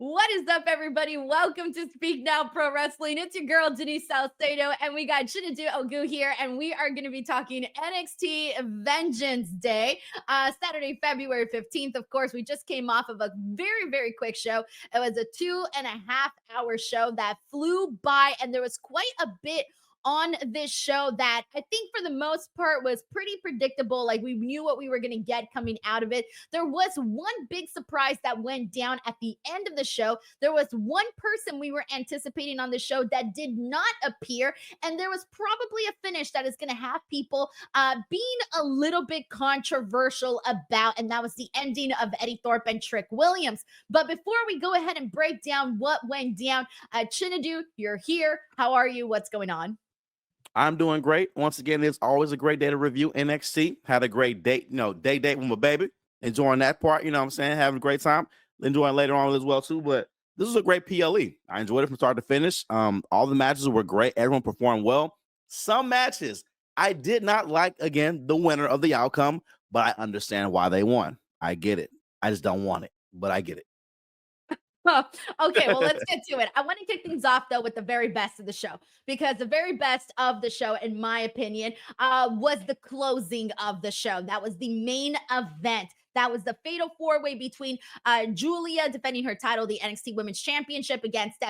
What is up, everybody? Welcome to Speak Now Pro Wrestling. It's your girl, Denise Salcedo, and we got Chinedu Ogu here, and we are going to be talking NXT Vengeance Day, Saturday, February 15th. Of course, we just came off of a very, very quick show. It was a 2.5 hour show that flew by, and there was quite a bit on this show that I think for the most part was pretty predictable. Like we knew what we were going to get coming out of it. There was one big surprise that went down at the end of the show. There was one person we were anticipating on the show that did not appear, and there was probably a finish that is going to have people being a little bit controversial about, and that was the ending of Eddie Thorp and Trick Williams. But before we go ahead and break down what went down, Chinedu, you're here. How are you? What's going on? I'm doing great. Once again, it's always a great day to review NXT. Had a great date, date with my baby. Enjoying that part, you know what I'm saying? Having a great time. Enjoying later on as well, too. But this was a great PLE. I enjoyed it from start to finish. All the matches were great. Everyone performed well. Some matches I did not like, again, the winner of the outcome, but I understand why they won. I get it. I just don't want it, but I get it. Okay, well, let's get to it. I want to kick things off though with the very best of the show, because the very best of the show, in my opinion, was the closing of the show. That was the main event. That was the fatal four-way between Giulia defending her title, the NXT Women's Championship, against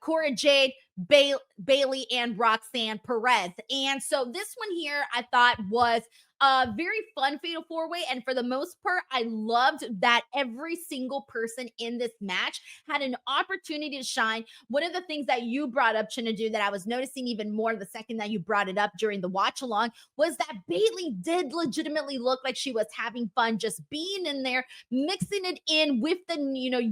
Cora Jade, Bailey, and Roxanne Perez. And so this one here, I thought was a very fun fatal four-way, and for the most part, I loved that every single person in this match had an opportunity to shine. One of the things that you brought up, Chinedu, that I was noticing even more the second that you brought it up during the watch along, was that Bailey did legitimately look like she was having fun just being in there, mixing it in with the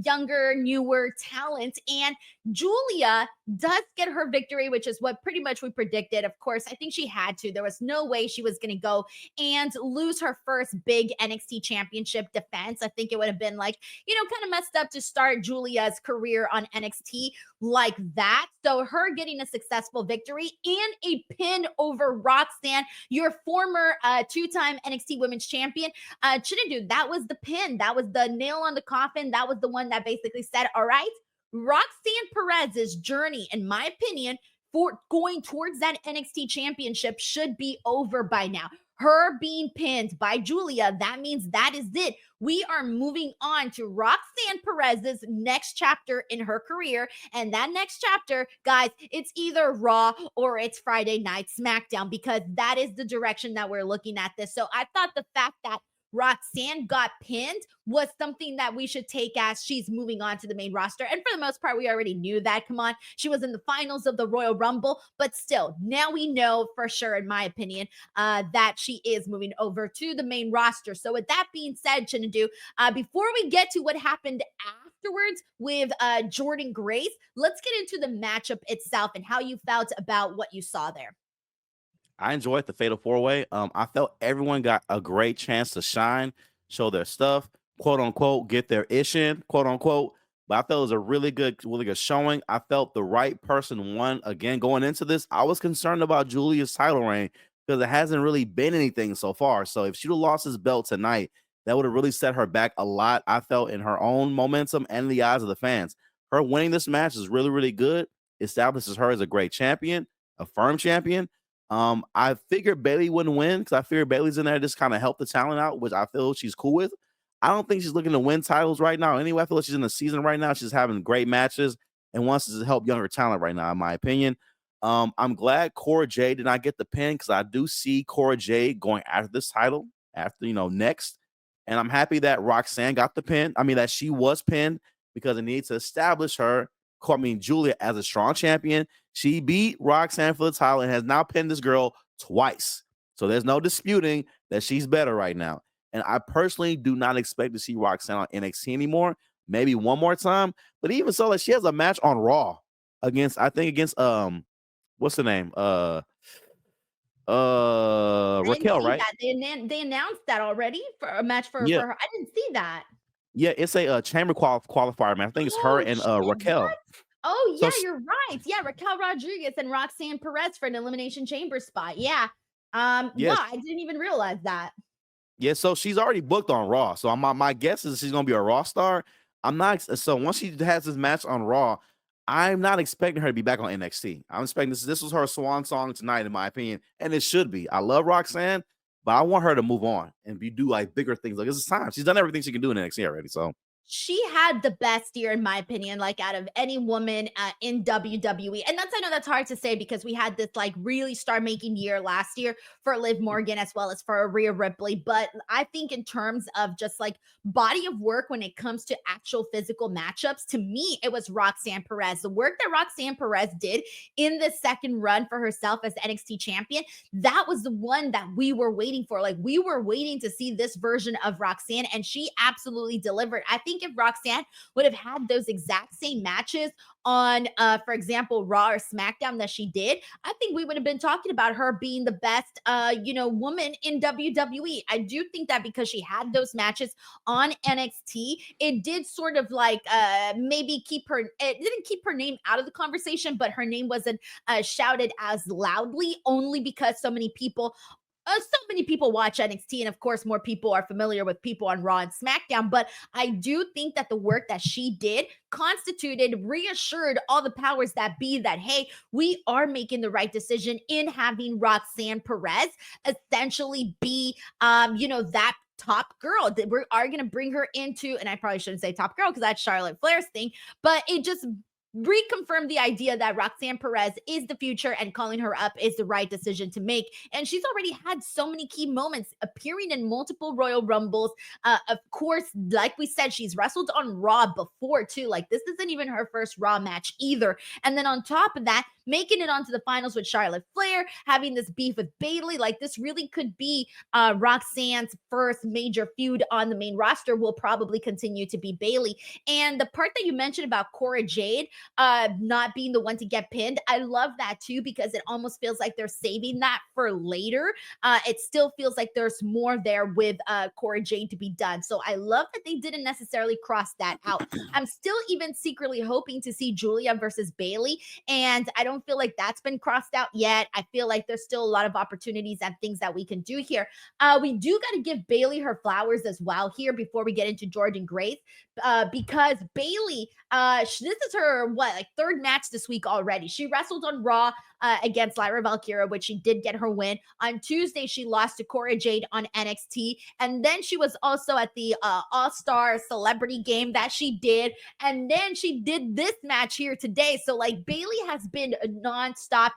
younger, newer talent. And Giulia does get her victory, which is what pretty much we predicted. Of course, I think she had to. There was no way she was going to go and lose her first big NXT championship defense. I think it would have been like, kind of messed up to start Giulia's career on NXT like that. So her getting a successful victory and a pin over Roxanne, your former two-time NXT Women's Champion, Chinedu, that was the pin. That was the nail on the coffin. That was the one that basically said, all right, Roxanne Perez's journey, in my opinion, for going towards that NXT championship should be over by now. Her being pinned by Giulia, that means that is it. We are moving on to Roxanne Perez's next chapter in her career. And that next chapter, guys, it's either Raw or it's Friday Night SmackDown, because that is the direction that we're looking at this. So I thought the fact that Roxanne got pinned was something that we should take as she's moving on to the main roster. And for the most part, we already knew that. Come on, she was in the finals of the Royal Rumble, but still, now we know for sure, in my opinion, that she is moving over to the main roster. So with that being said, Chinedu, before we get to what happened afterwards with Jordynne Grace, let's get into the matchup itself and how you felt about what you saw there. I enjoyed the Fatal Four Way. I felt everyone got a great chance to shine, show their stuff, quote unquote, get their ish in, quote unquote. But I felt it was a really good showing. I felt the right person won. Again, going into this, I was concerned about Giulia's title reign because it hasn't really been anything so far. So if she'd have lost his belt tonight, that would have really set her back a lot. I felt in her own momentum and in the eyes of the fans. Her winning this match is really, really good. Establishes her as a great champion, a firm champion. I figured Bailey wouldn't win because I figured Bailey's in there to just kind of help the talent out, which I feel she's cool with. I don't think she's looking to win titles right now. Anyway, I feel like she's in the season right now. She's having great matches and wants to help younger talent right now, in my opinion. I'm glad Cora Jade did not get the pin because I do see Cora Jade going after this title after, next. And I'm happy that Roxanne got the pin. I mean, that she was pinned because it needs to establish her, Giulia, as a strong champion. She beat Roxanne for the title and has now pinned this girl twice. So there's no disputing that she's better right now. And I personally do not expect to see Roxanne on NXT anymore. Maybe one more time. But even so, like, she has a match on Raw against what's the name? I didn't Raquel, see right? that. They announced that already for a match Yeah. for her. I didn't see that. Yeah, it's a chamber qualifier, man. I think it's her Oh, and shit, what? Raquel. Oh, So yeah, you're right. Yeah, Raquel Rodriguez and Roxanne Perez for an Elimination Chamber spot. Yeah. Wow, yes, I didn't even realize that. yeah, so she's already booked on Raw. So my guess is she's gonna be a Raw star. I'm not so once she has this match on Raw, I'm not expecting her to be back on NXT. I'm expecting this was her swan song tonight, in my opinion, and it should be. I love Roxanne, but I want her to move on and do like bigger things. Like it's time. She's done everything she can do in NXT already. So She had the best year, in my opinion, like out of any woman in WWE. And I know that's hard to say because we had this like really star making year last year for Liv Morgan as well as for Rhea Ripley. But I think in terms of just like body of work when it comes to actual physical matchups, to me, it was Roxanne Perez. The work that Roxanne Perez did in the second run for herself as NXT champion, that was the one that we were waiting for. Like we were waiting to see this version of Roxanne, and she absolutely delivered. I think if Roxanne would have had those exact same matches on, for example, Raw or SmackDown that she did, I think we would have been talking about her being the best, woman in WWE. I do think that because she had those matches on NXT, it did sort of like maybe it didn't keep her name out of the conversation, but her name wasn't shouted as loudly only because so many people watch NXT, and of course, more people are familiar with people on Raw and SmackDown. But I do think that the work that she did reassured all the powers that be that, hey, we are making the right decision in having Roxanne Perez essentially be, that top girl that we are going to bring her into. And I probably shouldn't say top girl because that's Charlotte Flair's thing, but it just reconfirm the idea that Roxanne Perez is the future and calling her up is the right decision to make. And she's already had so many key moments appearing in multiple Royal Rumbles. Of course, like we said, she's wrestled on Raw before too. Like this isn't even her first Raw match either. And then on top of that, making it onto the finals with Charlotte Flair, having this beef with Bayley, like this really could be Roxanne's first major feud on the main roster. Will probably continue to be Bayley. And the part that you mentioned about Cora Jade, not being the one to get pinned. I love that too because it almost feels like they're saving that for later. It still feels like there's more there with Cora Jade to be done. So I love that they didn't necessarily cross that out. I'm still even secretly hoping to see Giulia versus Bayley, and I don't feel like that's been crossed out yet. I feel like there's still a lot of opportunities and things that we can do here. We do got to give Bayley her flowers as well here before we get into Jordynne Grace, because Bayley, this is her third match this week already. She wrestled on Raw against Lyra Valkyria, which she did get her win. On Tuesday, she lost to Cora Jade on NXT, and then she was also at the All-Star Celebrity Game that she did, and then she did this match here today. So like Bayley has been nonstop,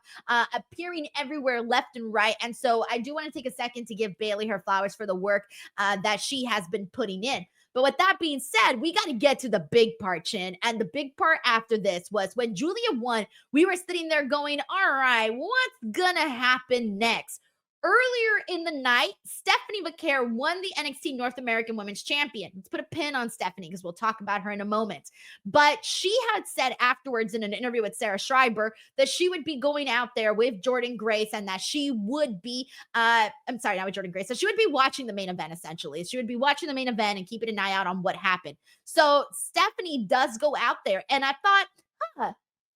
appearing everywhere left and right, and so I do want to take a second to give Bayley her flowers for the work that she has been putting in. But with that being said, we got to get to the big part, Chin. And the big part after this was when Giulia won, we were sitting there going, all right, what's going to happen next? Earlier in the night, Stephanie Vaquer won the NXT North American Women's Champion. Let's put a pin on Stephanie because we'll talk about her in a moment. But she had said afterwards in an interview with Sarah Schreiber that she would be going out there with Jordynne Grace and that she would be, not with Jordynne Grace, so she would be watching the main event essentially. She would be watching the main event and keeping an eye out on what happened. So Stephanie does go out there, and I thought,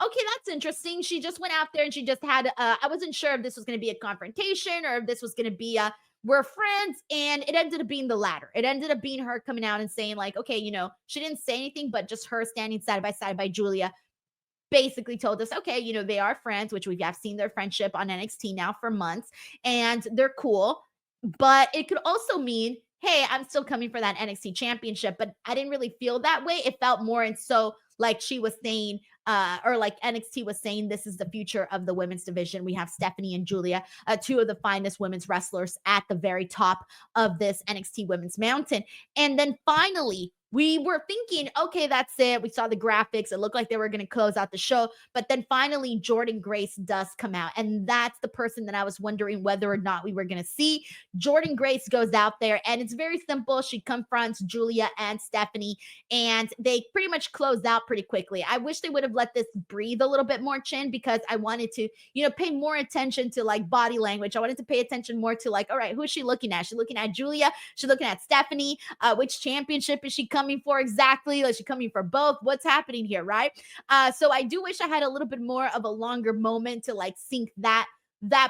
okay, that's interesting. She just went out there and she just had, I wasn't sure if this was going to be a confrontation or if this was going to be we're friends. And it ended up being the latter. It ended up being her coming out and saying like, okay, she didn't say anything, but just her standing side by Giulia basically told us, okay, they are friends, which we have seen their friendship on NXT now for months, and they're cool. But it could also mean, hey, I'm still coming for that NXT championship, but I didn't really feel that way. It felt more and so like she was saying, or like NXT was saying, this is the future of the women's division. We have Stephanie and Giulia, two of the finest women's wrestlers at the very top of this NXT women's mountain. And then finally, we were thinking, okay, that's it. We saw the graphics. It looked like they were going to close out the show. But then finally, Jordynne Grace does come out. And that's the person that I was wondering whether or not we were going to see. Jordynne Grace goes out there, and it's very simple. She confronts Giulia and Stephanie, and they pretty much close out pretty quickly. I wish they would have let this breathe a little bit more, Chin, because I wanted to, pay more attention to like body language. I wanted to pay attention more to like, all right, who is she looking at? She's looking at Giulia. She's looking at Stephanie. Which championship is she coming for exactly? Is she coming for both? What's happening here, right? So I do wish I had a little bit more of a longer moment to like sink that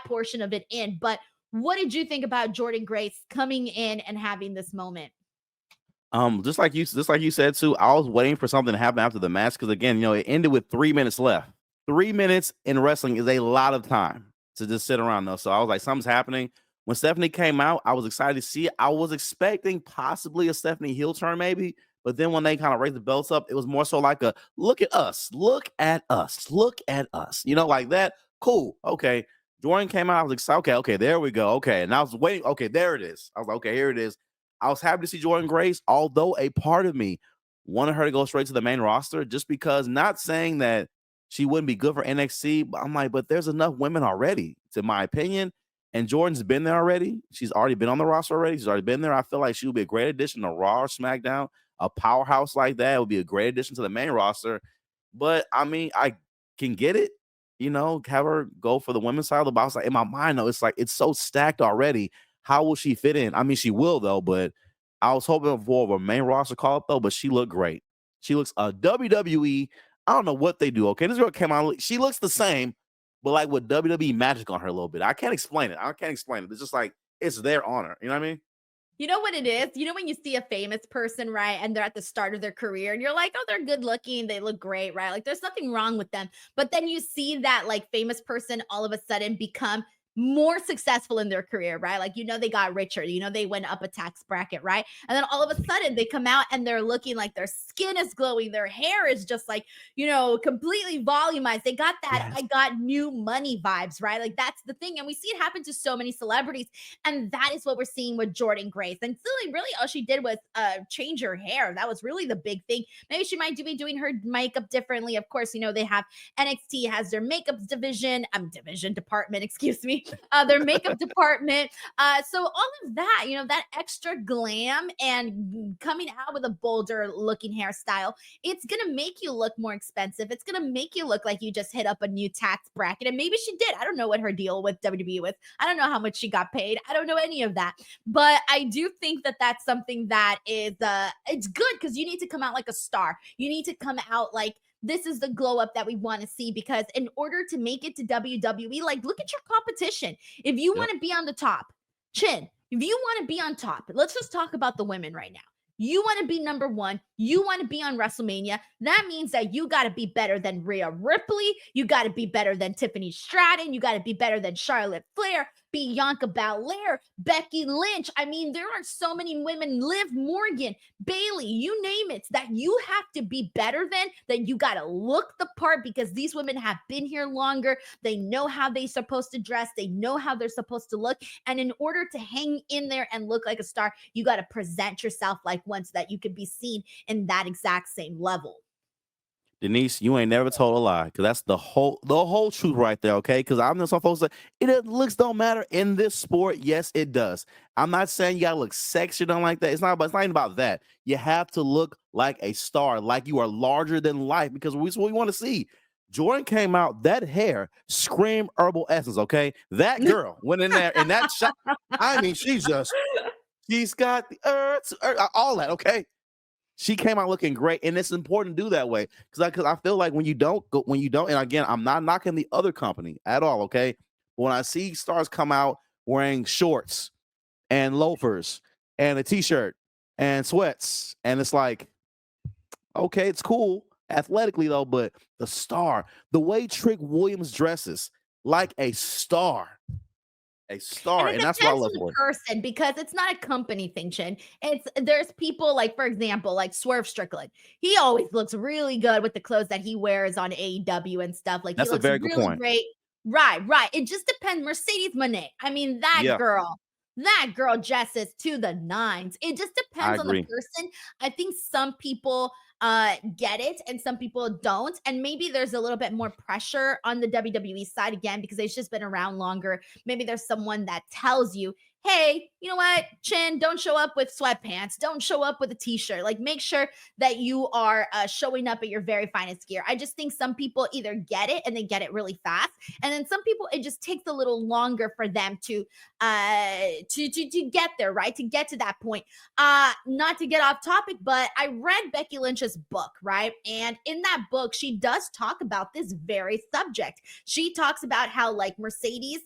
portion of it in. But what did you think about Jordynne Grace coming in and having this moment? Just like you said too, I was waiting for something to happen after the match because again, it ended with 3 minutes left. 3 minutes in wrestling is a lot of time to just sit around though. So I was like, something's happening. When Stephanie came out, I was excited to see it. I was expecting possibly a Stephanie heel turn, maybe, but then when they kind of raised the belts up, it was more so like a look at us, look at us, look at us, like that. Cool. Okay. Jordan came out. I was excited. Okay, there we go. Okay. And I was waiting. Okay, there it is. I was like, okay, here it is. I was happy to see Jordynne Grace, although a part of me wanted her to go straight to the main roster just because, not saying that she wouldn't be good for NXT, but I'm like, but there's enough women already, to my opinion. And Jordan's been there already. She's already been on the roster already. She's already been there. I feel like she would be a great addition to Raw or SmackDown. A powerhouse like that would be a great addition to the main roster. But I mean, I can get it, have her go for the women's side of the box. Like in my mind, though, it's like it's so stacked already. How will she fit in? I mean, she will though, but I was hoping for a main roster call up though. But she looked great. She looks a WWE. I don't know what they do. Okay, this girl came out. She looks the same, but like with WWE magic on her a little bit. I can't explain it. It's just like it's their honor. You know what I mean? You know what it is? You know when you see a famous person, right, and they're at the start of their career and you're like, "Oh, they're good looking, they look great," right? Like there's nothing wrong with them. But then you see that like famous person all of a sudden become more successful in their career, right? Like they got richer, they went up a tax bracket, right? And then all of a sudden they come out and they're looking like their skin is glowing, their hair is just like, completely volumized. They got that Yes. I got new money vibes, right? Like that's the thing. And we see it happen to so many celebrities. And that is what we're seeing with Jordynne Grace. And really all she did was change her hair. That was really the big thing. Maybe she might be doing her makeup differently. Of course, they have NXT has their makeup department, excuse me, their makeup department. So all of that, that extra glam and coming out with a bolder looking hairstyle, it's gonna make you look more expensive. It's gonna make you look like you just hit up a new tax bracket. And maybe she did. I don't know what her deal with WWE was. I don't know how much she got paid. I don't know any of that. But I do think that that's something that is it's good because you need to come out like a star. You need to come out like this is the glow up that we want to see, because in order to make it to WWE, like look at your competition. If you Yep. want to be on the top, Chin, if you want to be on top, let's just talk about the women right now. You want to be number one. You want to be on WrestleMania. That means that you got to be better than Rhea Ripley. You got to be better than Tiffany Stratton. You got to be better than Charlotte Flair, Bianca Belair, Becky Lynch. I mean, there are so many women, Liv Morgan, Bailey, you name it, that you have to be better than, that you got to look the part because these women have been here longer. They know how they're supposed to dress. They know how they're supposed to look. And in order to hang in there and look like a star, you got to present yourself like one so that you can be seen in that exact same level. Denise, you ain't never told a lie because that's the whole truth right there. Okay, because I'm just some folks that looks don't matter in this sport. Yes, it does. I'm not saying you gotta look sexy or nothing like that. It's not even about that. You have to look like a star, like you are larger than life, because that's what we want to see. Jordan came out, that hair screamed herbal essence. Okay, that girl went in there and that shot. I mean, she's got the earth, all that. Okay, she came out looking great, and it's important to do that way because I feel like when you don't, and again, I'm not knocking the other company at all, okay? But when I see stars come out wearing shorts and loafers and a t-shirt and sweats, and it's like, okay, it's cool athletically though, but the way Trick Williams dresses like a And star, it and that's what I depends love on the for it. person because it's not a company thing, Chin. There's people like, for example, like Swerve Strickland. He always looks really good with the clothes that he wears on AEW and stuff. Like he That's a looks very good really point. great. Right. It just depends. Mercedes Monet. I mean, Yeah, that girl dresses to the nines. It just I depends on the agree. person. I think some people get it and some people don't. And maybe there's a little bit more pressure on the WWE side again because they've just been around longer. Maybe there's someone that tells you, hey, you know what, Chin, don't show up with sweatpants. Don't show up with a t-shirt. Like make sure that you are showing up at your very finest gear. I just think some people either get it and they get it really fast. And then some people, it just takes a little longer for them to get there, right? To get to that point. Not to get off topic, but I read Becky Lynch's book, right? And in that book, she does talk about this very subject. She talks about how like Mercedes,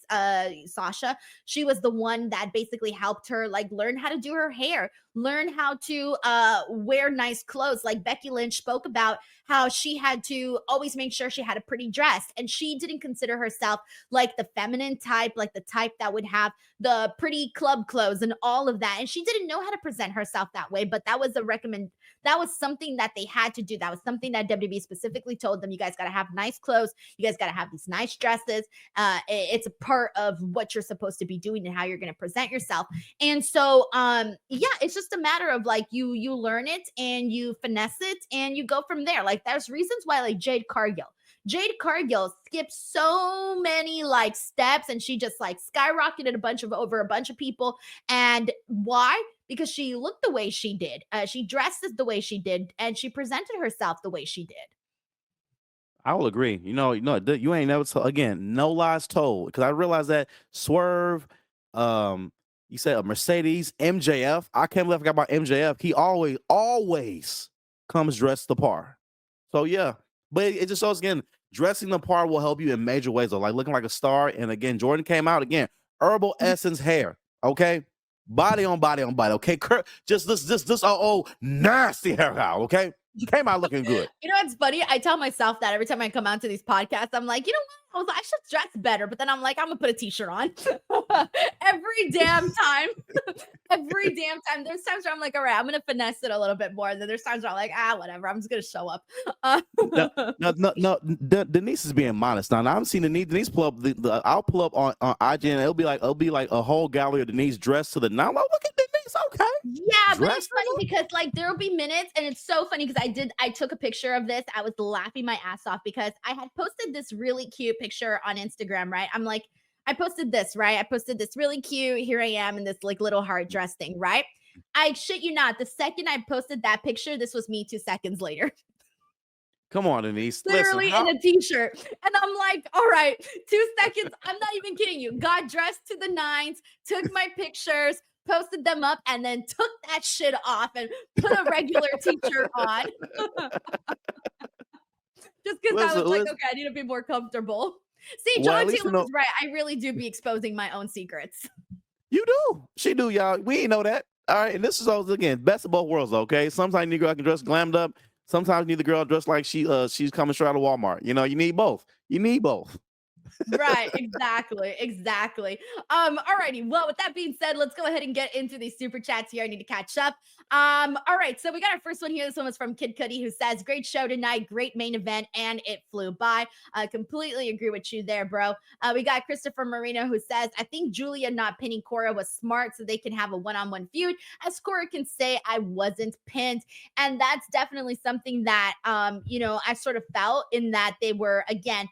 Sasha, she was the one that that basically helped her like learn how to do her hair, learn how to wear nice clothes. Like Becky Lynch spoke about how she had to always make sure she had a pretty dress, and she didn't consider herself like the feminine type, like the type that would have the pretty club clothes and all of that. And she didn't know how to present herself that way, but that was that was something that they had to do. That was something that WWE specifically told them. You guys got to have nice clothes. You guys got to have these nice dresses. It's a part of what you're supposed to be doing and how you're going to present yourself. And so, yeah, it's just a matter of like you learn it and you finesse it and you go from there. Like there's reasons why like Jade Cargill skipped so many like steps, and she just like skyrocketed over a bunch of people. And why? Because she looked the way she did. She dressed the way she did, and she presented herself the way she did. I will agree. You ain't never told again. No lies told. Because I realized that Swerve, you said a Mercedes, MJF. I can't believe I forgot about MJF. He always comes dressed the par. So yeah, but it just shows again, dressing the par will help you in major ways. Though, like looking like a star. And again, Jordynne came out again. Herbal Essence hair. Okay. Body on body on body. Okay. Just this nasty hairstyle. Okay. You came out looking good. You know what's funny? I tell myself that every time I come out to these podcasts, I'm like, you know what? I should dress better. But then I'm like, I'm gonna put a t-shirt on every damn time. Every damn time. There's times where I'm like, all right, I'm gonna finesse it a little bit more. And then there's times where I'm like, whatever. I'm just gonna show up. No. Denise is being modest. Now I haven't seen Denise pull up. I'll pull up on IG, and it'll be like a whole gallery of Denise dressed to the. Now look at Denise. Okay. Yeah, but it's funny because like there'll be minutes, and it's so funny because I took a picture of this. I was laughing my ass off because I had posted this really cute picture on Instagram, right? I'm like, I posted this, right? I posted this really cute. Here I am in this like little heart dress thing, right? I shit you not. The second I posted that picture, this was me 2 seconds later. Come on, Denise. Literally in a t-shirt. And I'm like, all right, 2 seconds. I'm not even kidding you. Got dressed to the nines, took my pictures, posted them up, and then took that shit off and put a regular t-shirt on. Just because I was like, okay, I need to be more comfortable. See, John Taylor was right. I really do be exposing my own secrets. You do. She do, y'all. We ain't know that. All right. And this is always, again, best of both worlds, okay? Sometimes you need a girl can dress glammed up. Sometimes you need the girl dressed like she's coming straight out of Walmart. You need both. You need both. Right, exactly. Alrighty. Well, with that being said, let's go ahead and get into these super chats here. I need to catch up. All right, so we got our first one here. This one was from Kid Cudi, who says, great show tonight, great main event, and it flew by. I completely agree with you there, bro. We got Christopher Marino, who says, I think Giulia not pinning Cora was smart so they can have a one-on-one feud, as Cora can say, I wasn't pinned. And that's definitely something that I sort of felt in that they were, again,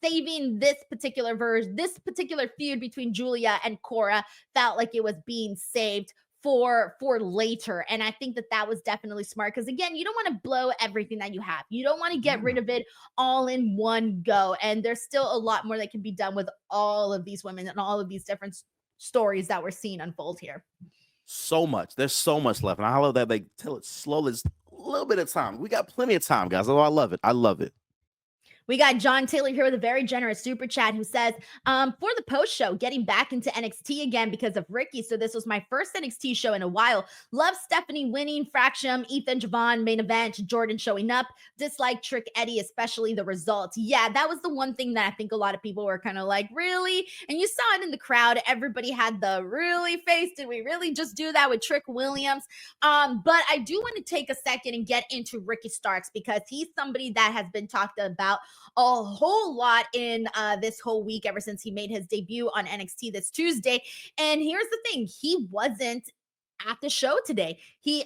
saving this particular feud between Giulia and Cora. Felt like it was being saved for later. And I think that was definitely smart because, again, you don't want to blow everything that you have. You don't want to get rid of it all in one go. And there's still a lot more that can be done with all of these women and all of these different stories that we're seeing unfold here. So much. There's so much left. And I love that they tell it slowly. It's a little bit of time. We got plenty of time, guys. Oh, I love it. I love it. We got John Taylor here with a very generous super chat who says, for the post show, getting back into NXT again because of Ricky. So this was my first NXT show in a while. Love Stephanie winning, Fractium, Ethan Javon, main event, Jordynne showing up. Dislike Trick Eddie, especially the results. Yeah, that was the one thing that I think a lot of people were kind of like, really? And you saw it in the crowd. Everybody had the really face. Did we really just do that with Trick Williams? But I do want to take a second and get into Ricky Starks because he's somebody that has been talked about a whole lot in this whole week ever since he made his debut on NXT this Tuesday. And here's the thing, he wasn't at the show today.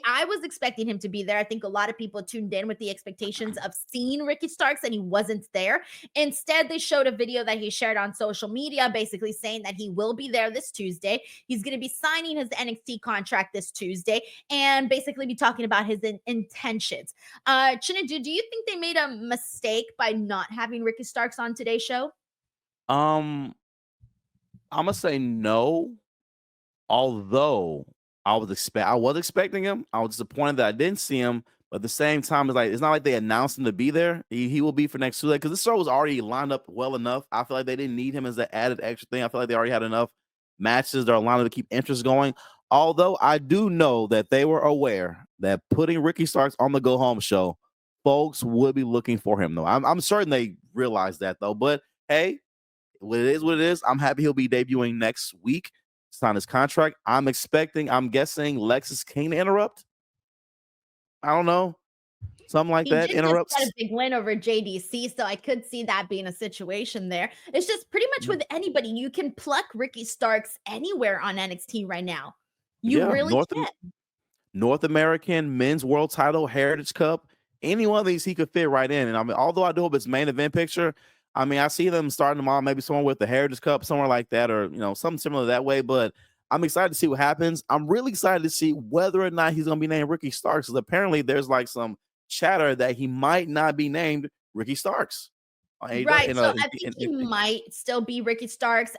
I was expecting him to be there. I think a lot of people tuned in with the expectations of seeing Ricky Starks, and he wasn't there. Instead, they showed a video that he shared on social media, basically saying that he will be there this Tuesday. He's going to be signing his NXT contract this Tuesday and basically be talking about his intentions. Chinedu, do you think they made a mistake by not having Ricky Starks on today's show? I'm gonna say no, although I was expecting him. I was disappointed that I didn't see him, but at the same time, it's not like they announced him to be there. He will be for next Tuesday because this show was already lined up well enough. I feel like they didn't need him as an added extra thing. I feel like they already had enough matches that are lining to keep interest going. Although I do know that they were aware that putting Ricky Starks on the Go Home show, folks would be looking for him, though. I'm certain they realize that, though. But hey, it is what it is. I'm happy he'll be debuting next week. Sign his contract. I'm guessing Lexis King to interrupt. I don't know. Something like He that. did just get a Interrupts. big win over JDC, so I could see that being a situation there. It's just pretty much with anybody. You can pluck Ricky Starks anywhere on NXT right now. You Yeah. really can. North American Men's World Title, Heritage Cup, any one of these he could fit right in. And I mean, although I do hope it's main event picture, I mean, I see them starting them off maybe somewhere with the Heritage Cup, somewhere like that, or something similar that way. But I'm excited to see what happens. I'm really excited to see whether or not he's going to be named Ricky Starks, because apparently there's like some chatter that he might not be named Ricky Starks. Right. So I think he might still be Ricky Starks.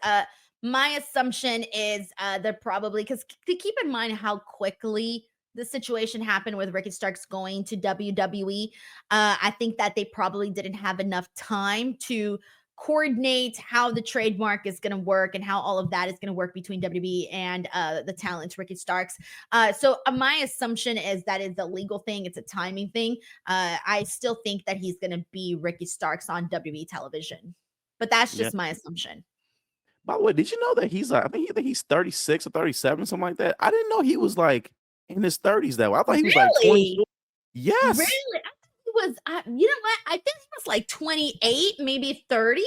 My assumption is they're probably, because keep in mind how quickly the situation happened with Ricky Starks going to WWE. I think that they probably didn't have enough time to coordinate how the trademark is going to work and how all of that is going to work between WWE and the talent Ricky Starks. So my assumption is that it's a legal thing. It's a timing thing. I still think that he's going to be Ricky Starks on WWE television, but that's just my assumption. By the way, did you know that I think he's 36 or 37, something like that? I didn't know he was like in his 30s that way. I thought he was like 24. Yes. Really? I thought he was, you know what? I think he was like 28, maybe 30.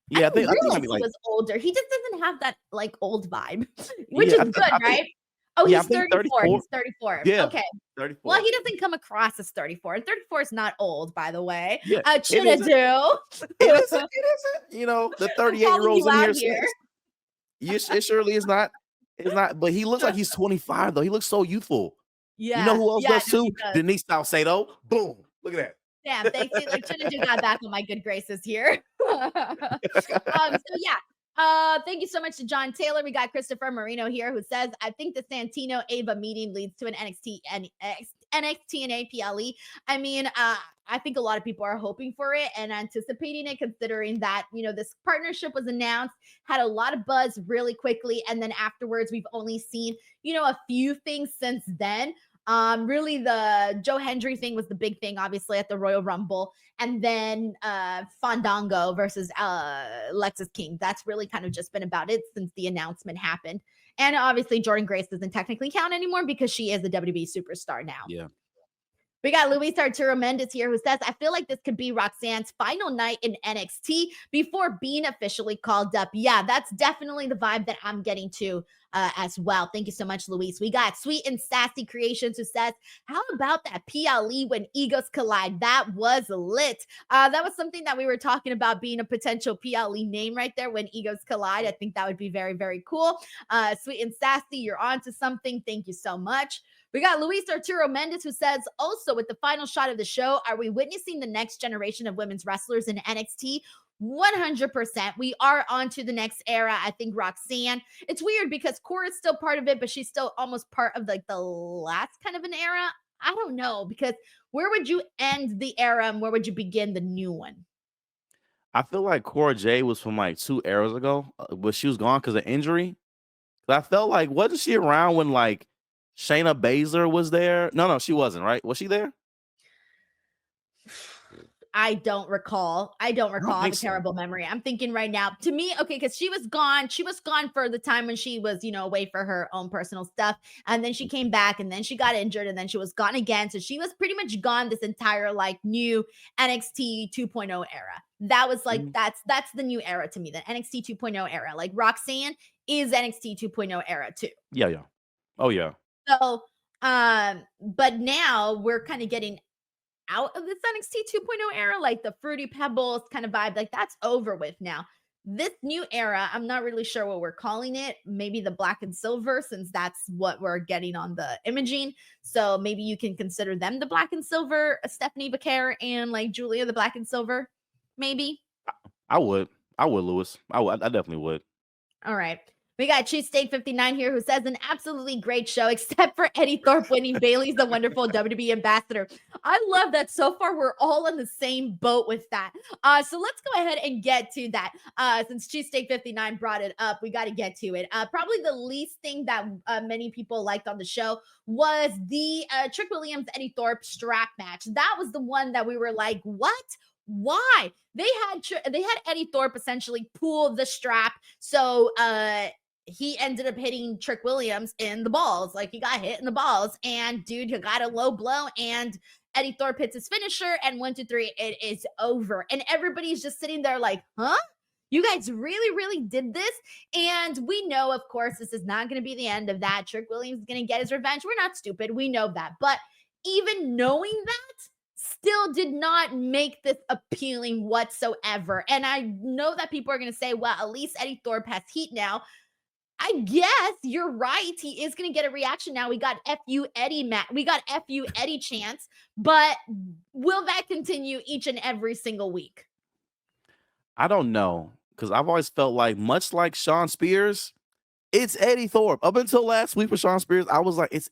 Yeah, I didn't realize he was older. He just doesn't have that like old vibe, which is good, right? Oh, he's 34. He's 34. Yeah. Okay. 34. Well, he doesn't come across as 34. And 34 is not old, by the way. Yeah, Chinedu. It isn't. The 38-year-olds in here. It surely is not. It's not, but he looks like he's 25, though. He looks so youthful. Yeah. You know who else does too? Does. Denise Salcedo. Boom. Look at that. Damn, thanks. Like Chinedu got back on my good graces here. Thank you so much to John Taylor. We got Christopher Marino here who says, I think the Santino Ava meeting leads to an NXT and APLE. I mean, I think a lot of people are hoping for it and anticipating it, considering that, this partnership was announced, had a lot of buzz really quickly. And then afterwards, we've only seen, a few things since then. Really the Joe Hendry thing was the big thing, obviously, at the Royal Rumble. And then Fandango versus Lexis King. That's really kind of just been about it since the announcement happened. And obviously Jordynne Grace doesn't technically count anymore because she is a WWE superstar now. Yeah. We got Luis Arturo Mendez here who says, I feel like this could be Roxanne's final night in NXT before being officially called up. Yeah, that's definitely the vibe that I'm getting to as well. Thank you so much, Luis. We got Sweet and Sassy Creations who says, how about that PLE when egos collide? That was lit. That was something that we were talking about being a potential PLE name right there when egos collide. I think that would be very, very cool. Sweet and Sassy, you're on to something. Thank you so much. We got Luis Arturo Mendez who says, also with the final shot of the show, are we witnessing the next generation of women's wrestlers in NXT? 100%. We are on to the next era. I think Roxanne, it's weird because Cora's still part of it, but she's still almost part of like the last kind of an era. I don't know, because where would you end the era and where would you begin the new one? I feel like Cora Jade was from like 2 eras ago, but she was gone because of injury. But I felt like, wasn't she around when like Shayna Baszler was there? No, she wasn't, right? Was she there? I don't recall. I have a terrible memory. I'm thinking right now. To me, okay, because she was gone. She was gone for the time when she was, away for her own personal stuff. And then she came back and then she got injured and then she was gone again. So she was pretty much gone this entire like new NXT 2.0 era. That was like, that's the new era to me, the NXT 2.0 era. Like Roxanne is NXT 2.0 era too. Yeah. Oh yeah. So, but now we're kind of getting out of this NXT 2.0 era, like the Fruity Pebbles kind of vibe, like that's over with now. This new era, I'm not really sure what we're calling it. Maybe the black and silver, since that's what we're getting on the imaging. So maybe you can consider them the black and silver, Stephanie Vaquer and like Giulia, the black and silver. Maybe. I would, Lewis. I definitely would. All right. We got Cheesesteak 59 here who says an absolutely great show, except for Eddie Thorp winning Bailey's the wonderful WWE ambassador. I love that so far we're all on the same boat with that. So let's go ahead and get to that. Since Cheesesteak 59 brought it up, we got to get to it. Probably the least thing that many people liked on the show was the Trick Williams Eddie Thorpe strap match. That was the one that we were like, what? Why? They had Eddie Thorpe essentially pull the strap. So he ended up hitting Trick Williams in the balls. Like he got hit in the balls, and dude, he got a low blow, and Eddie Thorpe hits his finisher, and 1, 2, 3, it is over. And everybody's just sitting there like, huh? You guys really, really did this? And we know, of course, this is not going to be the end of that. Trick Williams is going to get his revenge. We're not stupid. We know that. But even knowing that still did not make this appealing whatsoever. And I know that people are going to say, well, at least Eddie Thorpe has heat now. I guess you're right. He is going to get a reaction now. We got FU Eddie we got FU Eddie chance, but will that continue each and every single week? I don't know, because I've always felt like, much like Shawn Spears, it's Eddie Thorpe. Up until last week with Shawn Spears, I was like, he's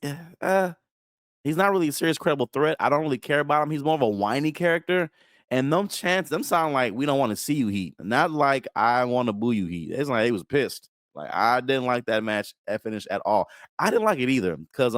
not really a serious, credible threat. I don't really care about him. He's more of a whiny character. And them chants, them sound like we don't want to see you heat. Not like I want to boo you heat. It's like he was pissed. Like I didn't like that match finish at all. I didn't like it either because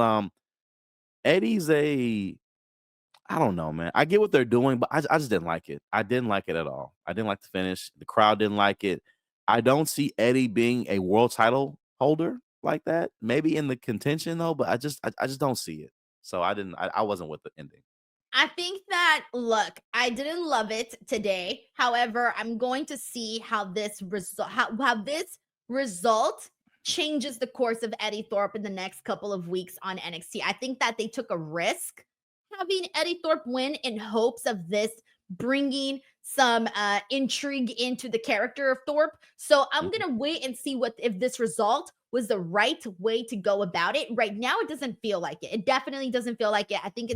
Eddie's I don't know, man. I get what they're doing, but I just didn't like it. I didn't like it at all. I didn't like the finish. The crowd didn't like it. I don't see Eddie being a world title holder like that. Maybe in the contention though, but I just don't see it. So I wasn't with the ending. I think that, look, I didn't love it today. However, I'm going to see how this result changes the course of Eddie Thorpe in the next couple of weeks on NXT. I think that they took a risk having Eddie Thorpe win in hopes of this bringing some intrigue into the character of Thorpe. So I'm Mhm. gonna wait and see what if this result was the right way to go about it. Right now, it doesn't feel like it. It definitely doesn't feel like it. I think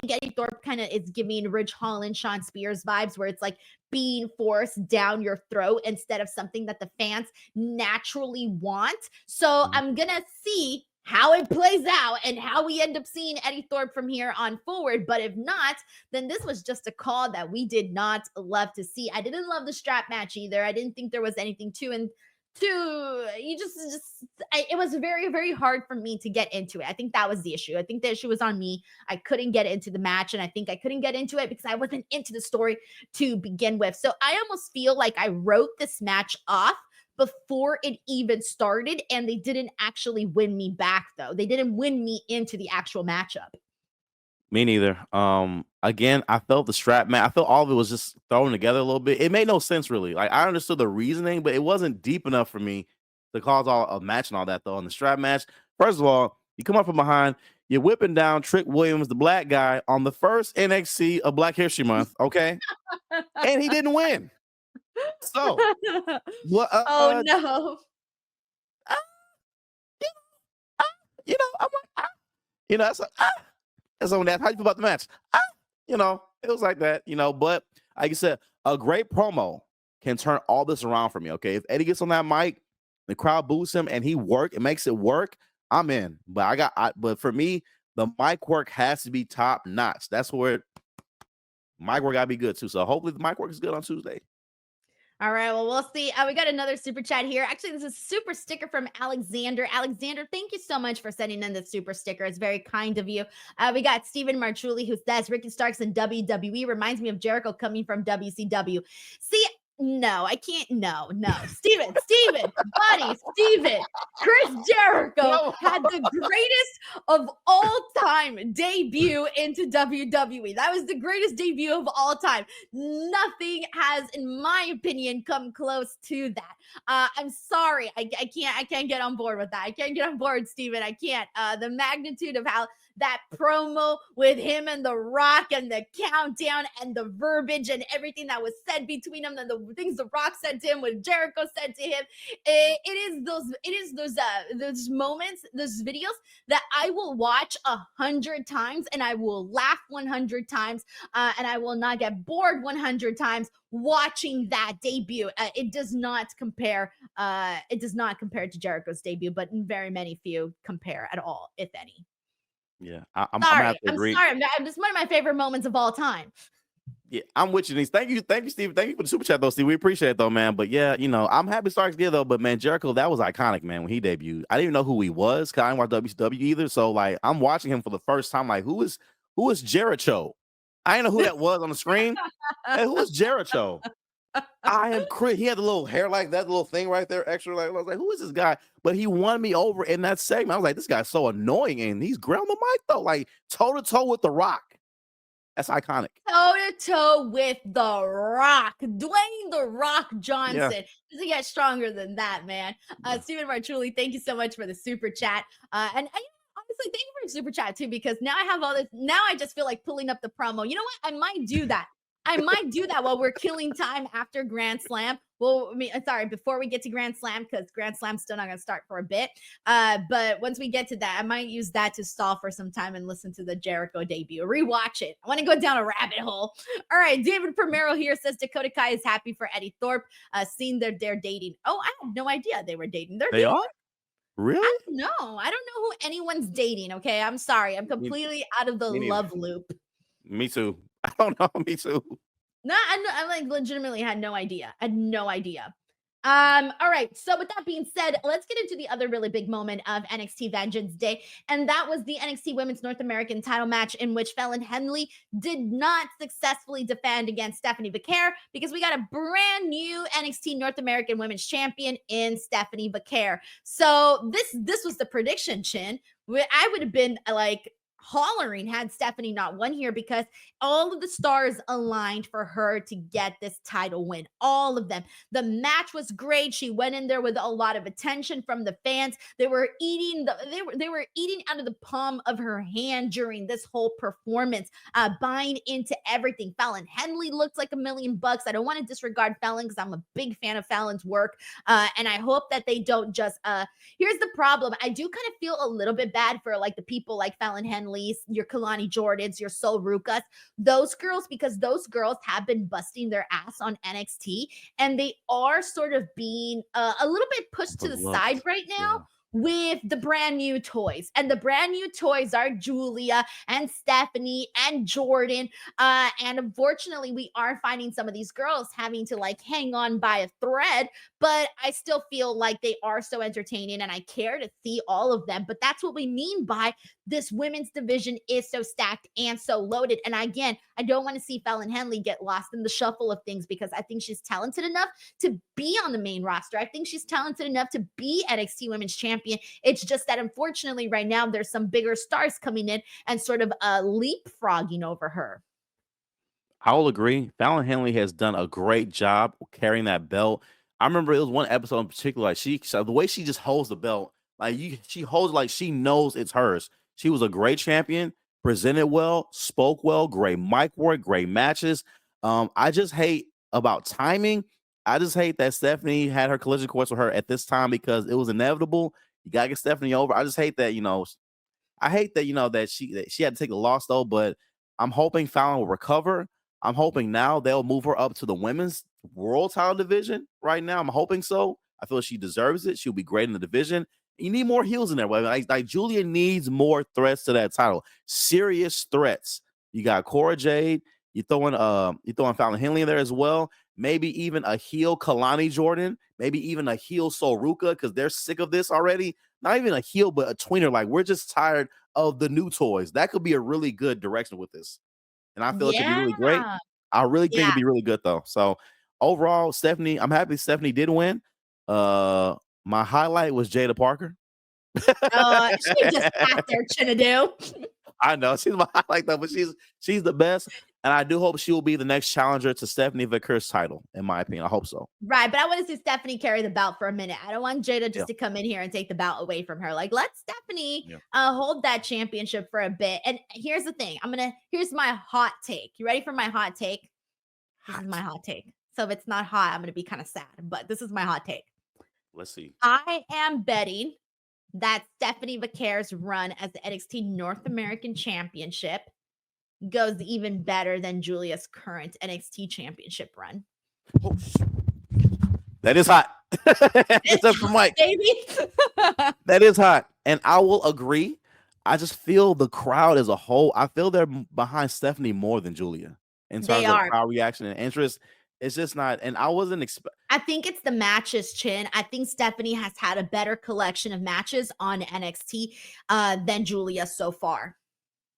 Eddie Thorpe kind of is giving Ridge Holland, Sean Spears vibes, where it's like being forced down your throat instead of something that the fans naturally want. So Mhm. I'm gonna see how it plays out and how we end up seeing Eddie Thorpe from here on forward. But if not, then this was just a call that we did not love to see. I didn't love the strap match either. I didn't think there was anything it was very, very hard for me to get into it. I think that was the issue. I think the issue was on me. I couldn't get into the match, and I think I couldn't get into it because I wasn't into the story to begin with. So I almost feel like I wrote this match off before it even started, and they didn't actually win me back, though. They didn't win me into the actual matchup. Me neither. Again, I felt the strap man. I felt all of it was just thrown together a little bit. It made no sense really. Like I understood the reasoning, but it wasn't deep enough for me to cause all a match and all that though. In the strap match, first of all, you come up from behind, you're whipping down Trick Williams, the black guy, on the first NXT of Black History Month, okay, and he didn't win. So what? Oh, no. Uh, I'm like, that's that's on that. How you feel about the match? It was like that, but like you said, a great promo can turn all this around for me. Okay. If Eddie gets on that mic, the crowd boos him and it makes it work, I'm in. But for me, the mic work has to be top notch. That's where mic work gotta be good too. So hopefully the mic work is good on Tuesday. All right, well, we'll see. We got another super chat here. Actually, this is a super sticker from Alexander. Alexander, thank you so much for sending in the super sticker. It's very kind of you. We got Stephen Marchuli, who says Ricky Starks in WWE reminds me of Jericho coming from WCW. See, no, I can't. No. Steven, Chris Jericho No. had the greatest of all time debut into WWE. That was the greatest debut of all time. Nothing has, in my opinion, come close to that. I'm sorry. I can't get on board with that. I can't get on board, Steven. I can't. The magnitude of how that promo with him and The Rock and the countdown and the verbiage and everything that was said between them and the things The Rock said to him, what Jericho said to him. Those moments, those videos that I will watch 100 times and I will laugh 100 times and I will not get bored 100 times watching that debut. It does not compare. It does not compare to Jericho's debut, but very many few compare at all, if any. Yeah, I'm gonna have Sorry, to I'm agree. sorry. This is one of my favorite moments of all time. Yeah, I'm with you, Denise. Thank you, Steve. Thank you for the super chat, though, Steve. We appreciate it, though, man. But yeah, I'm happy Starks did, though. But man, Jericho, that was iconic, man. When he debuted, I didn't even know who he was because I didn't watch WCW either. So like, I'm watching him for the first time. Like, who is Jericho? I didn't know who that was on the screen. Hey, who is Jericho? I am crazy. He had the little hair like that, little thing right there, extra. Like I was like, who is this guy? But he won me over in that segment. I was like, this guy's so annoying, and he's ground the mic though, like toe to toe with The Rock. That's iconic. Toe to toe with The Rock, Dwayne The Rock Yeah. Johnson. Doesn't get stronger than that, man. Yeah. Stephen Marchuli, thank you so much for the super chat. Honestly, thank you for the super chat too, because now I have all this. Now I just feel like pulling up the promo. You know what? I might do that. I might do that while we're killing time after Grand Slam. Well, I mean, sorry, before we get to Grand Slam, because Grand Slam's still not going to start for a bit. But once we get to that, I might use that to stall for some time and listen to the Jericho debut. Rewatch it. I want to go down a rabbit hole. All right, David Primero here says Dakota Kai is happy for Eddie Thorp, seeing that they're dating. Oh, I had no idea they were dating. They dating. are? Really? I don't know. I don't know who anyone's dating. Okay, I'm sorry. I'm completely out of the me neither. love loop. Me too. I don't know. Me too. No, I like legitimately had no idea. I had no idea. All right. So with that being said, let's get into the other really big moment of NXT Vengeance Day, and that was the NXT Women's North American title match in which Fallon Henley did not successfully defend against Stephanie Vaquer because we got a brand new NXT North American Women's Champion in Stephanie Vaquer. So this was the prediction, Chin. I would have been like hollering had Stephanie not won here because all of the stars aligned for her to get this title win. All of them. The match was great. She went in there with a lot of attention from the fans. They were eating they were eating out of the palm of her hand during this whole performance, buying into everything. Fallon Henley looked like $1,000,000. I don't want to disregard Fallon because I'm a big fan of Fallon's work, and I hope that they don't just. Here's the problem. I do kind of feel a little bit bad for like the people like Fallon Henley, your Kalani Jordans, your Sol Rukas, those girls, because those girls have been busting their ass on NXT and they are sort of being a little bit pushed to the side right now. With the brand new toys. And the brand new toys are Giulia and Stephanie and Jordynne. And unfortunately, we are finding some of these girls having to like hang on by a thread, but I still feel like they are so entertaining and I care to see all of them. But that's what we mean by this women's division is so stacked and so loaded. And again, I don't want to see Fallon Henley get lost in the shuffle of things because I think she's talented enough to be on the main roster. I think she's talented enough to be NXT Women's Champion. It's just that unfortunately right now there's some bigger stars coming in and sort of leapfrogging over her. I will agree. Fallon Henley has done a great job carrying that belt. I remember it was one episode in particular, like the way she just holds the belt, she holds it like she knows it's hers. She was a great champion, presented well, spoke well, great mic work, great matches. I just hate about timing. I just hate that Stephanie had her collision course with her at this time because it was inevitable. You gotta get Stephanie over. I just hate that, I hate that, that she had to take the loss though, but I'm hoping Fallon will recover. I'm hoping now they'll move her up to the women's world title division right now. I'm hoping so. I feel she deserves it. She'll be great in the division. You need more heels in there. Like Giulia needs more threats to that title. Serious threats. You got Cora Jade. You're throwing Fallon Henley in there as well. Maybe even a heel Kalani Jordan. Maybe even a heel Sol Ruka because they're sick of this already. Not even a heel, but a tweener. Like, we're just tired of the new toys. That could be a really good direction with this. And I feel it could be really great. I really think it'd be really good, though. So, overall, Stephanie, I'm happy Stephanie did win. My highlight was Jada Parker. She just sat there, Chinedu. I know she's my highlight though, but she's the best. And I do hope she will be the next challenger to Stephanie Vaquer's title, in my opinion. I hope so. Right, but I want to see Stephanie carry the belt for a minute. I don't want Jada just Yeah. to come in here and take the belt away from her. Like, let Stephanie Yeah. hold that championship for a bit. And here's the thing. Here's my hot take. You ready for my hot take? This is my hot take. So if it's not hot, I'm going to be kind of sad, but this is my hot take. Let's see. I am betting that Stephanie Vaquer's run as the NXT North American Championship goes even better than Giulia's current NXT Championship run. Oh, that is hot. Except for Mike. Baby. That is hot. And I will agree. I just feel the crowd as a whole, I feel they're behind Stephanie more than Giulia in terms of crowd reaction and interest. It's just not, and I wasn't expecting. I think it's the matches, Chin. I think Stephanie has had a better collection of matches on NXT than Giulia so far.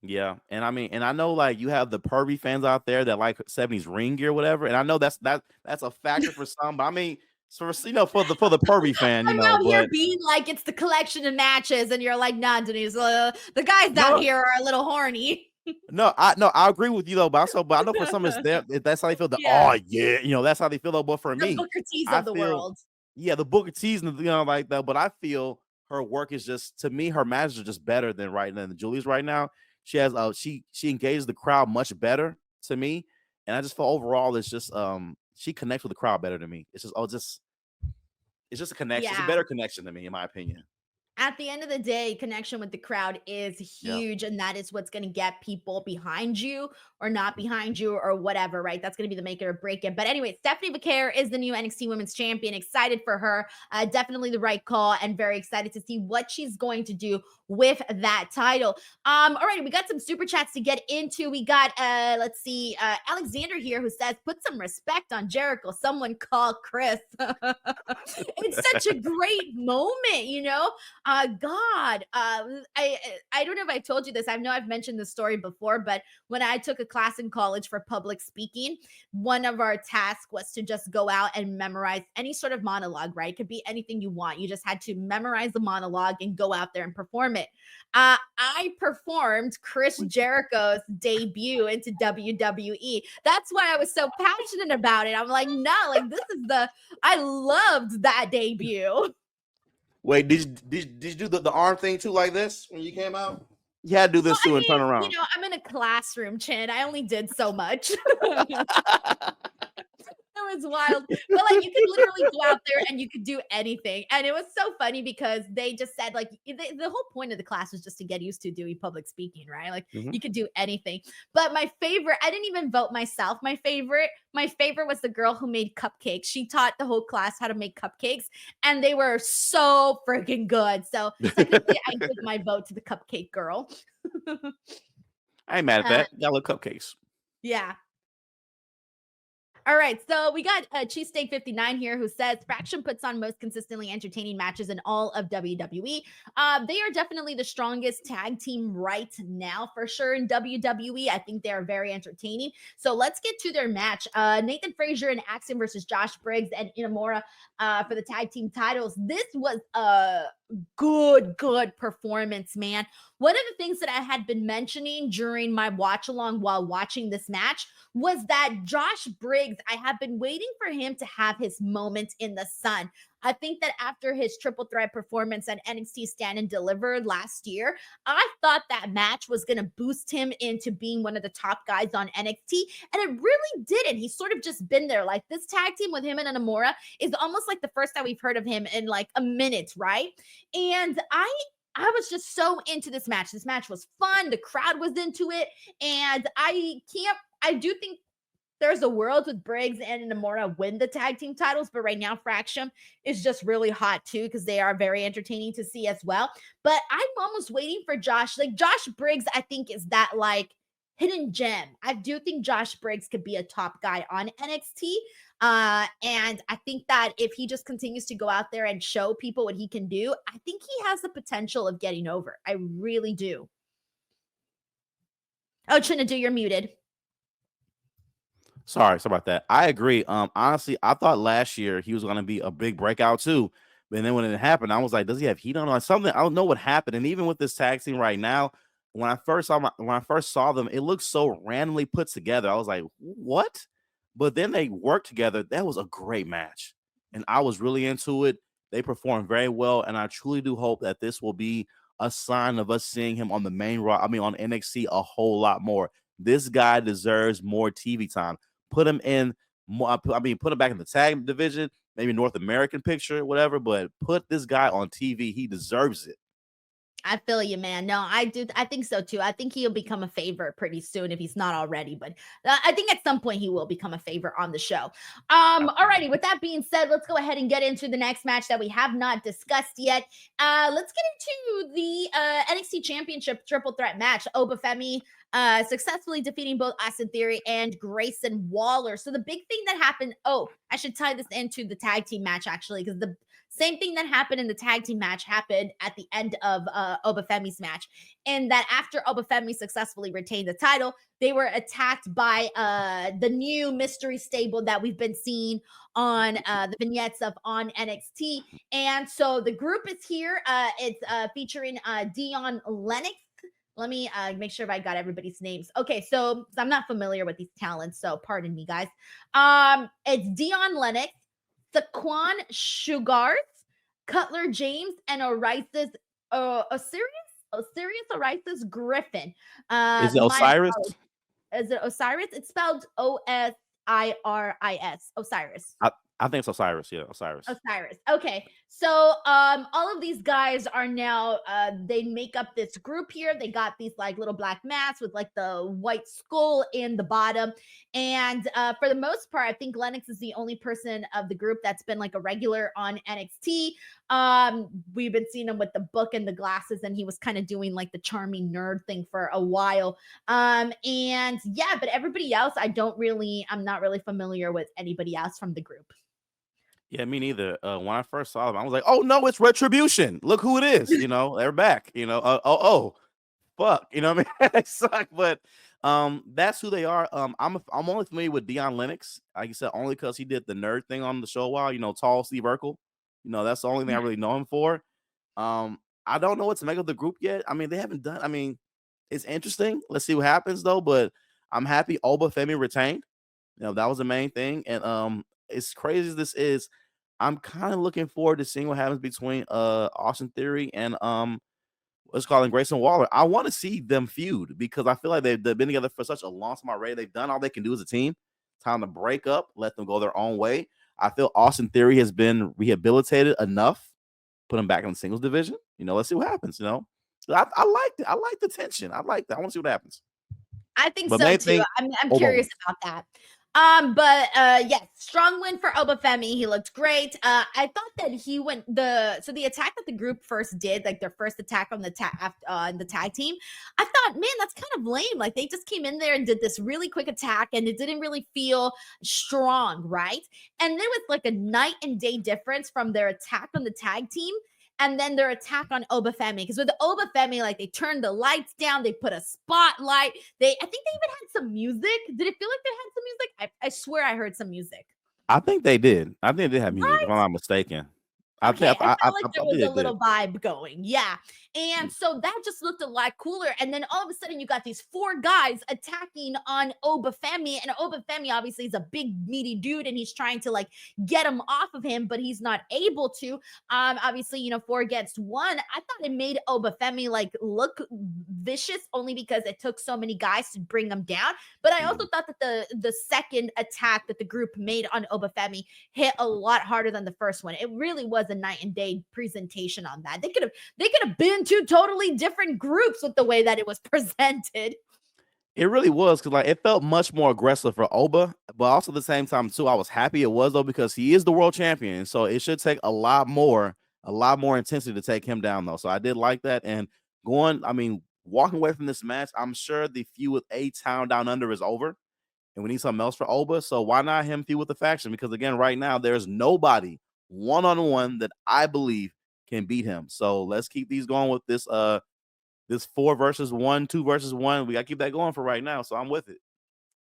Yeah, and I mean, and I know like you have the pervy fans out there that like 70s ring gear, whatever, and I know that's a factor for some, but I mean, for for the pervy fan, I'm out here being like it's the collection of matches, and you're like, nah, Denise, the guys out here are a little horny. No, I agree with you though, but I know for some it's that's how they feel. Oh yeah, that's how they feel though. But for me, Booker T's of the world. Yeah, the Booker T's, like that. But I feel her work is just, to me, her matches are just better than Giulia's right now. She has she engages the crowd much better to me, and I just feel overall it's just she connects with the crowd better than me. It's just it's just a connection. It's a better connection to me, in my opinion. At the end of the day, connection with the crowd is huge, and that is what's going to get people behind you or not behind you or whatever, right? That's going to be the make it or break it. But anyway, Stephanie Vaquer is the new NXT Women's Champion. Excited for her. Definitely the right call, and very excited to see what she's going to do with that title. All right, we got some super chats to get into. We got, let's see, Alexander here who says, put some respect on Jericho. Someone call Chris. It's such a great moment, God. I don't know if I told you this. I know I've mentioned this story before, but when I took a class in college for public speaking, one of our tasks was to just go out and memorize any sort of monologue, right? It could be anything you want. You just had to memorize the monologue and go out there and perform it. I performed Chris Jericho's debut into WWE. That's why I was so passionate about it. I'm like, no, like I loved that debut. Wait, did you do the arm thing too, like this when you came out? You had to do this too and turn around. I'm in a classroom, Chin. I only did so much. It was wild. But like you could literally go out there and you could do anything. And it was so funny because they just said like the whole point of the class was just to get used to doing public speaking, right? Like you could do anything. But my favorite, I didn't even vote myself. My favorite was the girl who made cupcakes. She taught the whole class how to make cupcakes, and they were so freaking good. So technically I give my vote to the cupcake girl. I ain't mad at that. Y'all love cupcakes. Yeah. All right, so we got Cheesesteak 59 here who says Faction puts on most consistently entertaining matches in all of WWE. They are definitely the strongest tag team right now for sure in WWE. I think they are very entertaining. So let's get to their match. Nathan Frazier and Axton versus Josh Briggs and Inamura for the tag team titles. This was a good performance, man. One of the things that I had been mentioning during my watch along while watching this match was that Josh Briggs, I have been waiting for him to have his moment in the sun. I think that after his triple threat performance at NXT Stand and Deliver last year, I thought that match was going to boost him into being one of the top guys on NXT, and it really didn't. He's sort of just been there. Like this tag team with him and Inamura is almost like the first time we've heard of him in like a minute, right? And I was just so into this match. This match was fun. The crowd was into it. And I do think there's a world with Briggs and Inamura win the tag team titles, but right now Fraction is just really hot too because they are very entertaining to see as well. But I'm almost waiting for Josh. Like Josh Briggs, I think is that like hidden gem. I do think Josh Briggs could be a top guy on NXT. And I think that if he just continues to go out there and show people what he can do, I think he has the potential of getting over. I really do. Oh, Chinedu, you're muted. Sorry about that. I agree. Honestly, I thought last year he was going to be a big breakout too. But then when it happened, I was like, does he have heat on? Like something, I don't know what happened. And even with this tag team right now, when I first saw them, it looked so randomly put together. I was like, what? But then they worked together. That was a great match. And I was really into it. They performed very well. And I truly do hope that this will be a sign of us seeing him on the main on NXT a whole lot more. This guy deserves more TV time. Put him in more, put him back in the tag division, maybe North American picture, whatever, but put this guy on TV. He deserves it. I feel you, man. No, I do. I think so too. I think he'll become a favorite pretty soon if he's not already. But I think at some point he will become a favorite on the show. Alrighty. With that being said, let's go ahead and get into the next match that we have not discussed yet. Let's get into the NXT Championship Triple Threat match. Obafemi successfully defeating both Austin Theory and Grayson Waller. So the big thing that happened. Oh, I should tie this into the tag team match actually, because the same thing that happened in the tag team match happened at the end of Obafemi's match. And that after Obafemi successfully retained the title, they were attacked by the new mystery stable that we've been seeing on the vignettes of on NXT. And so the group is here. It's featuring Dion Lennox. Let me make sure if I got everybody's names. Okay, so I'm not familiar with these talents, so pardon me, guys. It's Dion Lennox, Saquon Sugarth, Cutler James, and Osiris Griffin. Is it Osiris? Is it Osiris? It's spelled Osiris. Osiris. I think it's Osiris. Yeah, Osiris. Osiris. Okay. So all of these guys are now they make up this group here. They got these like little black masks with like the white skull in the bottom. And for the most part, I think Lennox is the only person of the group that's been like a regular on NXT. We've been seeing him with the book and the glasses, and he was kind of doing like the charming nerd thing for a while. And yeah, but everybody else, I'm not really familiar with anybody else from the group. Yeah, me neither. When I first saw them, I was like, "Oh no, it's Retribution! Look who it is!" You know, they're back. You know, fuck. You know what I mean? They suck, but that's who they are. I'm only familiar with Dion Lennox, like you said, only because he did the nerd thing on the show a while. You know, tall Steve Urkel. You know, that's the only thing I really know him for. I don't know what to make of the group yet. I mean, they haven't done. I mean, it's interesting. Let's see what happens though. But I'm happy Obafemi retained. You know, that was the main thing, and as crazy as this is, I'm kind of looking forward to seeing what happens between Austin Theory and let's call him Grayson Waller. I want to see them feud because I feel like they've been together for such a long time already. They've done all they can do as a team. Time to break up, let them go their own way. I feel Austin Theory has been rehabilitated enough. Put him back in the singles division. You know, let's see what happens. You know, I liked it. I like the tension. I like that. I want to see what happens. I think so too. I'm curious about that. But yes, strong win for Obafemi. He looked great. I thought that he went the attack that the group first did, like their first attack on the tag team. I thought, man, that's kind of lame. Like they just came in there and did this really quick attack, and it didn't really feel strong, right? And there was like a night and day difference from their attack on the tag team and then their attack on Obafemi. Because with the Obafemi, like they turned the lights down, they put a spotlight. I think they even had some music. Did it feel like they had some music? I swear I heard some music. I think they did. I think they had music, if I'm not mistaken. Okay, I felt like there was a little vibe going. Yeah. And so that just looked a lot cooler. And then all of a sudden you got these four guys attacking on Obafemi. And Obafemi obviously is a big meaty dude and he's trying to like get him off of him, but he's not able to. Obviously, you know, 4 against 1. I thought it made Obafemi like look vicious only because it took so many guys to bring him down. But I also thought that the second attack that the group made on Obafemi hit a lot harder than the first one. It really was a night and day presentation on that. They could have been 2 totally different groups with the way that it was presented. It really was because like it felt much more aggressive for Oba, but also at the same time too, I was happy it was though because he is the world champion, so it should take a lot more intensity to take him down though. So I did like that, and walking away from this match, I'm sure the feud with A-Town Down Under is over, and we need something else for Oba. So why not him feud with the faction? Because again, right now there's nobody one-on-one that I believe can beat him. So let's keep these going with this 4 versus 1, 2 versus 1. We gotta keep that going for right now. So I'm with it.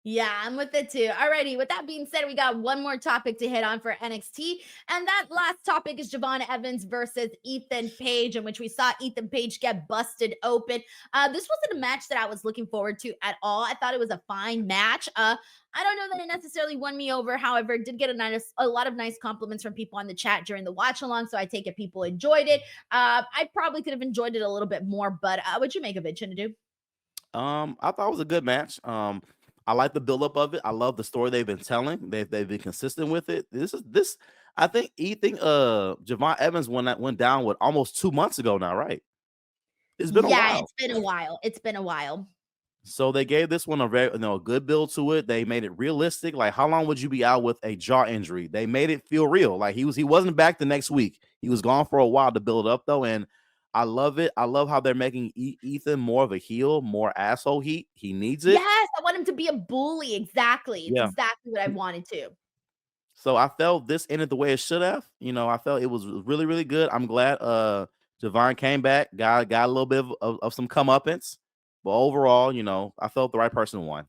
Yeah, I'm with it too. Alrighty, with that being said, we got one more topic to hit on for NXT. And that last topic is Javon Evans versus Ethan Page, in which we saw Ethan Page get busted open. This wasn't a match that I was looking forward to at all. I thought it was a fine match. I don't know that it necessarily won me over. However, it did get a lot of nice compliments from people on the chat during the watch along. So I take it people enjoyed it. I probably could have enjoyed it a little bit more, but what'd you make of it, Chinedu? I thought it was a good match. I like the buildup of it. I love the story they've been telling. They've been consistent with it. This. I think Javon Evans went down with almost 2 months ago now, right? It's been a Yeah, while. it's been a while. It's been a while. So they gave this one a very good build to it. They made it realistic. Like, how long would you be out with a jaw injury? They made it feel real. Like he wasn't back the next week. He was gone for a while to build up though, and I love it. I love how they're making Ethan more of a heel, more asshole heat. He needs it. Yes, I want him to be a bully. Exactly. It's Yeah. exactly what I wanted to. So I felt this ended the way it should have. I felt it was really, really good. I'm glad Javon came back, got a little bit of some comeuppance. But overall, I felt the right person won.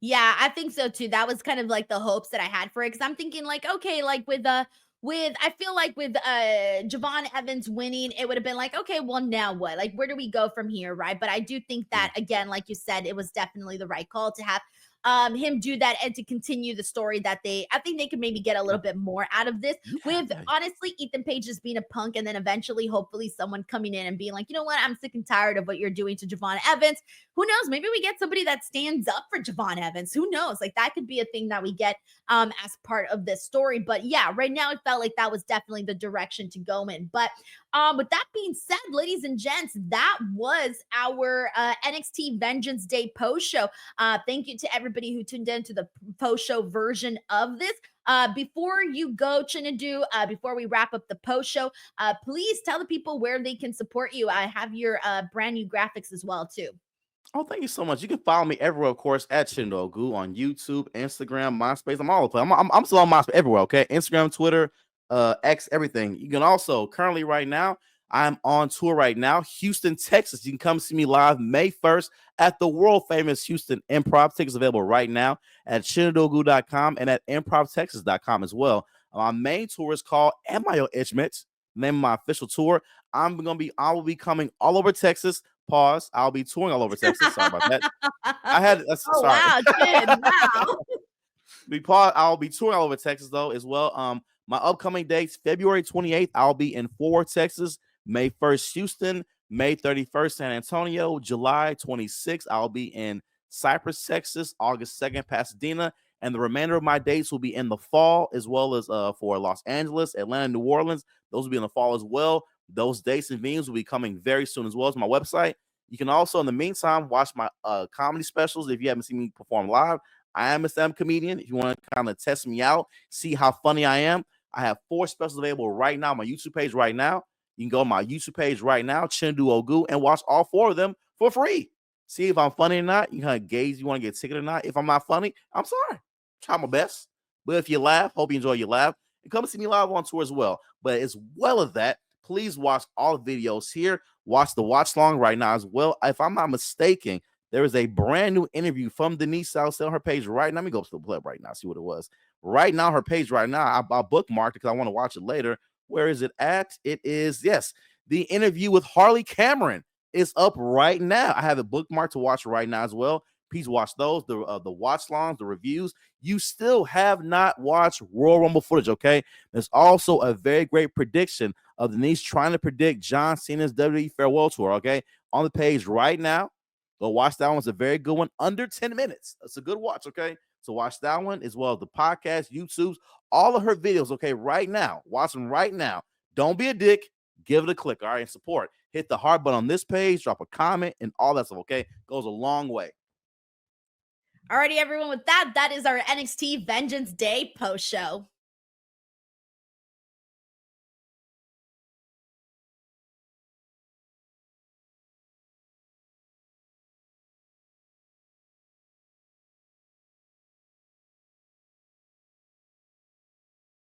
Yeah, I think so too. That was kind of like the hopes that I had for it because I'm thinking like, okay, like with I feel like with Javon Evans winning, it would have been like, okay, well now what? Like where do we go from here, right? But I do think that again, like you said, it was definitely the right call to have him do that and to continue the story that I think they could maybe get a little bit more out of this with honestly Ethan Page just being a punk and then eventually hopefully someone coming in and being like, you know what, I'm sick and tired of what you're doing to Javon Evans. Who knows? Maybe we get somebody that stands up for Javon Evans. Who knows? Like that could be a thing that we get as part of this story. But yeah, right now it felt like that was definitely the direction to go in. But with that being said, ladies and gents, that was our NXT Vengeance Day post show. Thank you to everybody who tuned in to the post show version of this. Before you go, Chinedu, before we wrap up the post show, please tell the people where they can support you. I have your brand new graphics as well, too. Oh, thank you so much. You can follow me everywhere, of course, at Chinedu Ogu on YouTube, Instagram, MySpace. I'm all over the place. I'm still on MySpace everywhere, okay? Instagram, Twitter, X, everything. You can also, currently right now, I'm on tour right now, Houston, Texas. You can come see me live May 1st at the world famous Houston Improv. Tickets available right now at chineduogu.com and at improvtexas.com as well. My main tour is called Am I Your Itchmate? Name of my official tour. I will be coming all over Texas. Pause. I'll be touring all over Texas. Sorry about that. Oh, Sorry. wow, kid, wow. I'll be touring all over Texas though as well. My upcoming dates: February 28th, I'll be in Fort, Texas. May 1st, Houston. May 31st, San Antonio. July 26th, I'll be in Cypress, Texas. August 2nd, Pasadena. And the remainder of my dates will be in the fall, as well as for Los Angeles, Atlanta, New Orleans. Those will be in the fall as well. Those dates and venues will be coming very soon as well as my website. You can also, in the meantime, watch my comedy specials if you haven't seen me perform live. I am a stand-up comedian. If you want to kind of test me out, see how funny I am, I have 4 specials available right now on my YouTube page right now. You can go on my YouTube page right now, Chinedu Ogu, and watch all 4 of them for free. See if I'm funny or not. You kind of gauge you want to get a ticket or not. If I'm not funny, I'm sorry. Try my best. But if you laugh, hope you enjoy your laugh. And come see me live on tour as well. But as well as that, please watch all the videos here. Watch the watch long right now as well. If I'm not mistaken, there is a brand new interview from Denise Salcedo on her page right now. Let me go to the play right now, see what it was. Right now, her page right now, I bookmarked it because I want to watch it later. Where is it at? It is, yes, the interview with Harley Cameron is up right now. I have it bookmarked to watch right now as well. Please watch those, the watch longs, the reviews. You still have not watched Royal Rumble footage, okay? There's also a very great prediction of Denise trying to predict John Cena's WWE Farewell Tour, okay? On the page right now. Go watch that one. It's a very good one. Under 10 minutes. It's a good watch, okay? So watch that one as well as the podcast, YouTube's, all of her videos, okay? Right now. Watch them right now. Don't be a dick. Give it a click, all right? And support. Hit the heart button on this page. Drop a comment and all that stuff, okay? Goes a long way. Alrighty, everyone. With that, that is our NXT Vengeance Day post show.